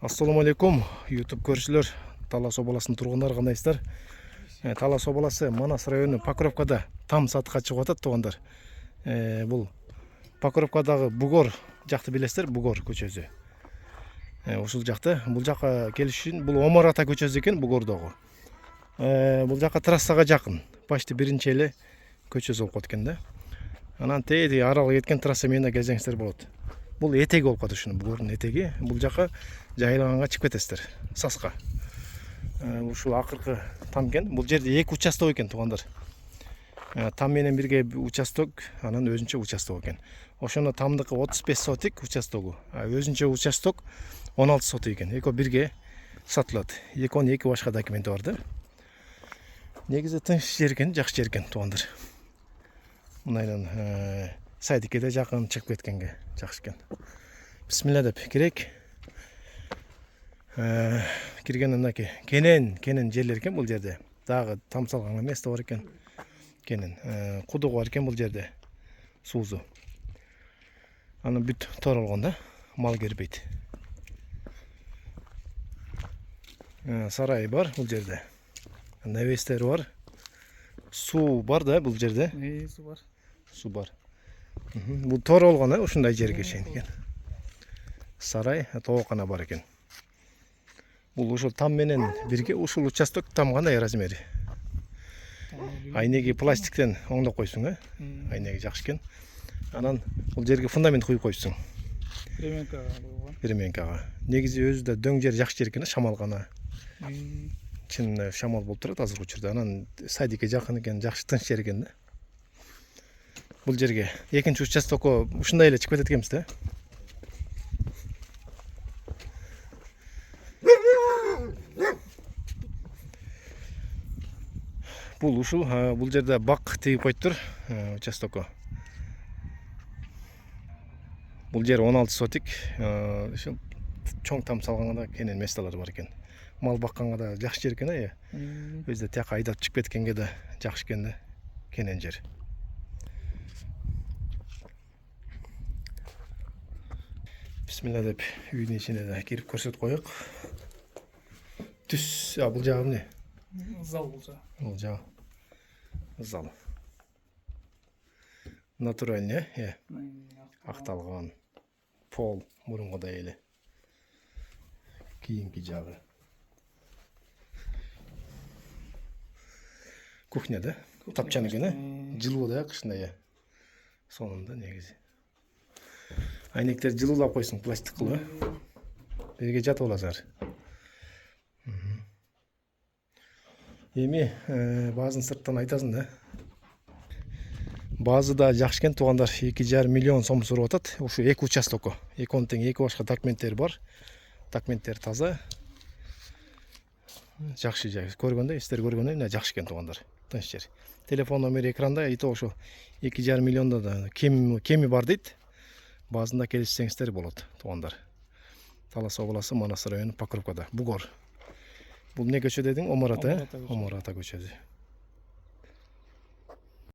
Assalamu алейкум, YouTube көршілер, Талас обласының тұрғындар қандайсыздар? Талас обласы Манас районы Покровкада там сатыққа шығып жатады туғандар. Бұл Покровкадағы Бугор жақты білесіздер, Бугор көшесі. Ушул жақты, бұл жаққа келіш үшін бұл Омар ата көшесі екен Бугордағы. Бұл жаққа трассаға жақын, почти бірінші елі көшесі болып кеткен да. Анан тейді аралға кеткен трасса менде келсеңіздер болады. Бұл етегі болып қады шыны, Бугордың етегі. Бұл жаққа жайлағанға шығып кетесіздер, Сасқа. Ушул ақырқы там екен. Бұл жерде екі участок екен туғандар. Там менен бірге участок, анан өзінше участок екен. Ошоны тамдықы 35 сотик участогу, өзінше участок 16 сотик екен. Эко бірге сатылады. Екон екі башка документі барды. Негізі тыныш жер екен, жақсы жер екен туғандар. Мынайдан Сайдикеде жақын шығып кеткенге жақсы екен. Бисмилля деп керек. Кирген мынаки кенен жерлер екен бұл жерде. Дағы там салған место бар екен. Кенен құдық бар екен бұл жерде. Суызу. Аны бүт торылған да, мал кербейді. Сарай бар бұл жерде. Навестер бар. Су бар да бұл жерде. Су бар. Су бар. Бұл тор олғаны ушундай жерге шейін екен. Сарай, тоғақана бар екен. Бұл ушул там менен бірге ушул участок там қандай размери. Айнеги пластиктен оңдап қойсың, айнеги жақсы екен. Анан бұл жерге фундамент қойып қойсың. Переменкаға. Негізі өзі де дөң жер жақсы жер екен, шамал ғана. Чын шамал болып тұрады азыр учурда. Анан Сайдикке жақын екен, жақсы тыныш жер екен да. Бұл жерге екінші участокко ушундай эле чыгып кетет экенбиз да. Бұл ушул, бұл жерде бак тегип коюптур участокко. Бұл жер 16 сотик, чоң там салганга да кенен месталар бар экен. Мал бакканга да жакшы жер экен, өзү да тияка айдап чыгып кеткенге да жакшы экен да, кенен жер. Бисмилля деп үйдің ішіне де кіріп көрсет қойық. Түс, бұл жағы не? Зал бұл жағы. Бұл жағы. Зал. Натуральный, ақталған. Пол, мұрынға да елі. Киімки жағы. Кухня да? Тапчаны кені? Жылу да қышында, сонында негізі. Айнектер жылулап қойсын пластик қылы. Берге жатып олазар. Эми базын сырттан айтасың да. Базы да жакшы экен туғандар, 2,5 миллион сом сурап атат. Ушу эки участокко. Эконун тең эки башка документтер бар. Документтер таза. Жакшы жер. Көргөндө, сиздер көргөндөй мына жакшы экен туғандар. Тыныч жер. Телефон номери экранда, ито ошо 2,5 миллионда да кеми бар дейт. Базында келишсеңиздер болот, туғандар. Талас обласы Манас району Покровкада, Бугор. Бұл не көчө дедің? Омар ата көчөсү.